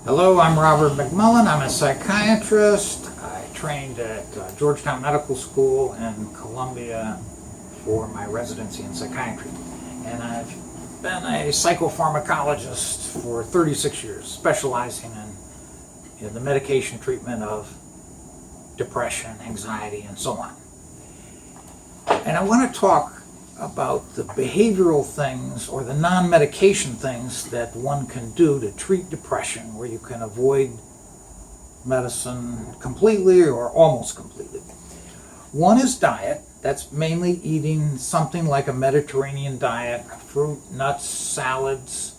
Hello, I'm Robert McMullen. I'm a psychiatrist. I trained at Georgetown Medical School and Columbia for my residency in psychiatry. And I've been a psychopharmacologist for 36 years, specializing in the medication treatment of depression, anxiety, and so on. And I want to talk about the behavioral things or the non-medication things that one can do to treat depression, where you can avoid medicine completely or almost completely. One is diet. That's mainly eating something like a Mediterranean diet: fruit, nuts, salads,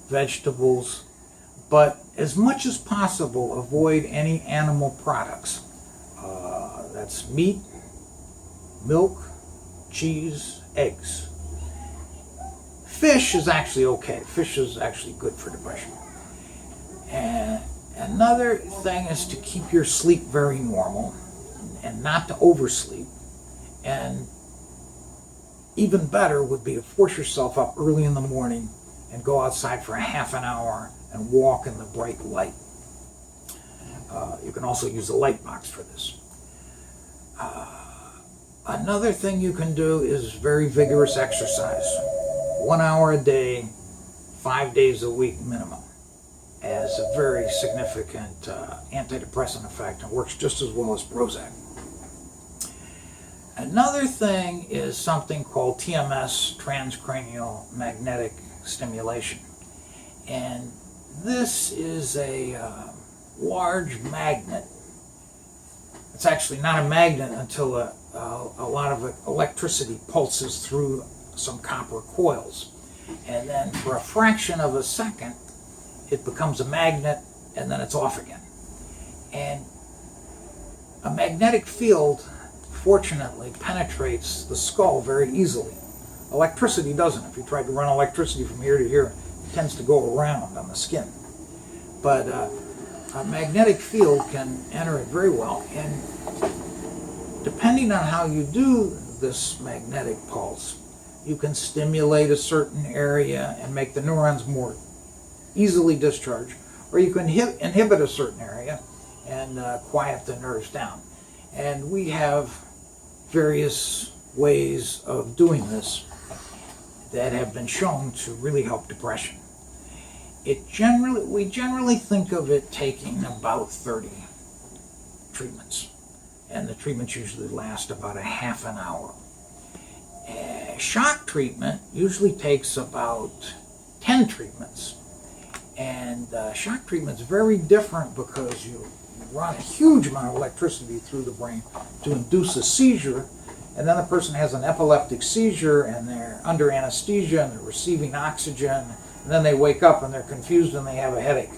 vegetables, but as much as possible avoid any animal products. That's meat, milk, cheese, eggs. Fish is actually okay. Fish is actually good for depression. And another thing is to keep your sleep very normal and not to oversleep. And even better would be to force yourself up early in the morning and go outside for a half an hour and walk in the bright light. You can also use a light box for this. Another thing you can do is very vigorous exercise. 1 hour a day, 5 days a week minimum, has a very significant antidepressant effect and works just as well as Prozac. Another thing is something called TMS, Transcranial Magnetic Stimulation. And this is a large magnet. It's actually not a magnet until a lot of electricity pulses through some copper coils. And then for a fraction of a second, it becomes a magnet, and then it's off again. And a magnetic field, fortunately, penetrates the skull very easily. Electricity doesn't. If you tried to run electricity from here to here, it tends to go around on the skin. But a magnetic field can enter it very well. And depending on how you do this magnetic pulse, you can stimulate a certain area and make the neurons more easily discharge, or you can inhibit a certain area and quiet the nerves down. And we have various ways of doing this that have been shown to really help depression. We generally think of it taking about 30 treatments, and the treatments usually last about a half an hour. Shock treatment usually takes about 10 treatments, and shock treatment is very different because you run a huge amount of electricity through the brain to induce a seizure, and then the person has an epileptic seizure and they're under anesthesia and they're receiving oxygen, and then they wake up and they're confused and they have a headache.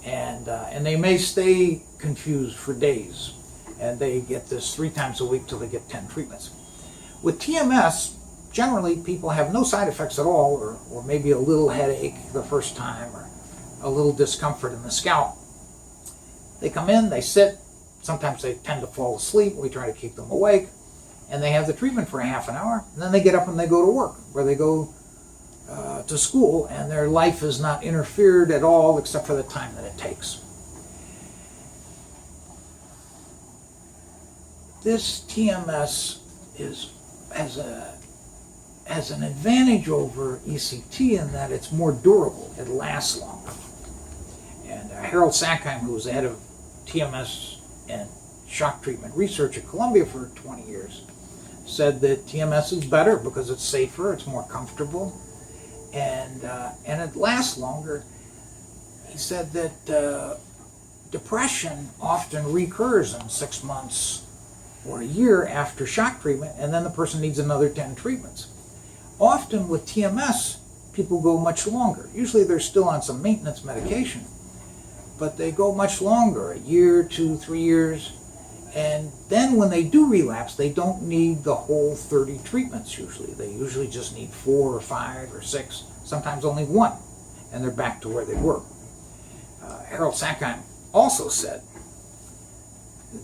And they may stay confused for days, and they get this 3 times a week till they get 10 treatments. With TMS, generally people have no side effects at all, or maybe a little headache the first time, or a little discomfort in the scalp. They come in, they sit, sometimes they tend to fall asleep, we try to keep them awake, and they have the treatment for a half an hour, and then they get up and they go to work, where they go to school, and their life is not interfered at all except for the time that it takes. This TMS has an advantage over ECT in that it's more durable. It lasts longer. And Harold Sackheim, who was the head of TMS and shock treatment research at Columbia for 20 years, said that TMS is better because it's safer, it's more comfortable, and it lasts longer. He said that depression often recurs in 6 months or a year after shock treatment, and then the person needs another 10 treatments. Often with TMS, people go much longer. Usually they're still on some maintenance medication, but they go much longer, a year, 2, 3 years, and then when they do relapse, they don't need the whole 30 treatments usually. They usually just need 4 or 5 or 6, sometimes only 1, and they're back to where they were. Harold Sackheim also said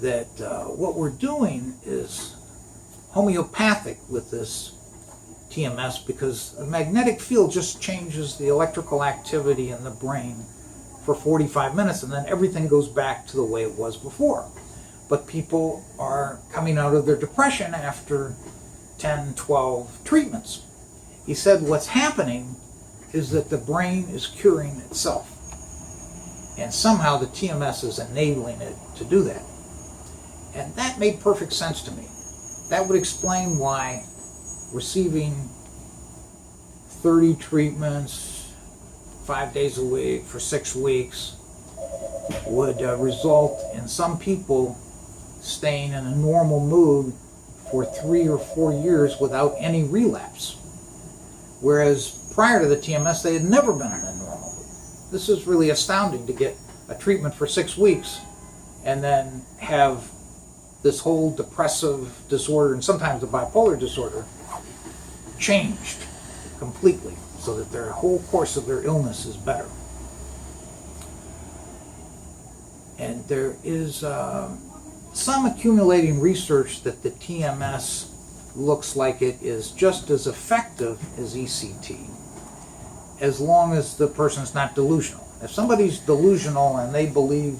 that what we're doing is homeopathic with this TMS, because the magnetic field just changes the electrical activity in the brain for 45 minutes and then everything goes back to the way it was before. But people are coming out of their depression after 10, 12 treatments. He said what's happening is that the brain is curing itself. And somehow the TMS is enabling it to do that. And that made perfect sense to me. That would explain why receiving 30 treatments, 5 days a week for 6 weeks would result in some people staying in a normal mood for 3 or 4 years without any relapse. Whereas prior to the TMS, they had never been in a normal mood. This is really astounding to get a treatment for 6 weeks and then have this whole depressive disorder and sometimes the bipolar disorder changed completely so that their whole course of their illness is better. And there is some accumulating research that the TMS looks like it is just as effective as ECT as long as the person's not delusional. If somebody's delusional and they believe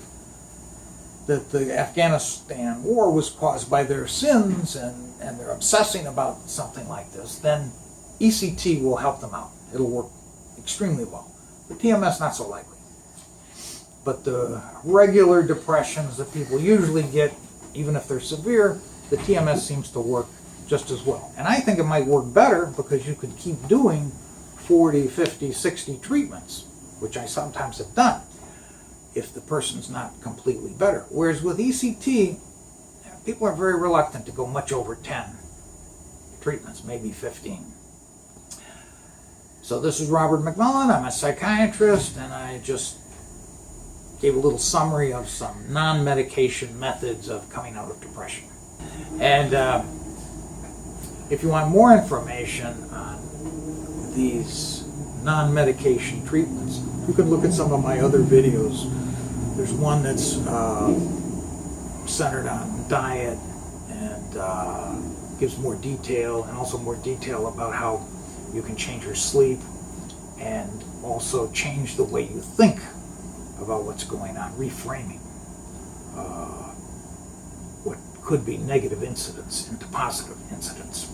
that the Afghanistan war was caused by their sins and they're obsessing about something like this, then ECT will help them out. It'll work extremely well. The TMS, not so likely. But the regular depressions that people usually get, even if they're severe, the TMS seems to work just as well. And I think it might work better because you could keep doing 40, 50, 60 treatments, which I sometimes have done, if the person's not completely better. Whereas with ECT, people are very reluctant to go much over 10 treatments, maybe 15. So this is Robert McMullen. I'm a psychiatrist, and I just gave a little summary of some non-medication methods of coming out of depression. And if you want more information on these non-medication treatments, you can look at some of my other videos. There's one that's centered on diet and gives more detail, and also more detail about how you can change your sleep and also change the way you think about what's going on, reframing what could be negative incidents into positive incidents.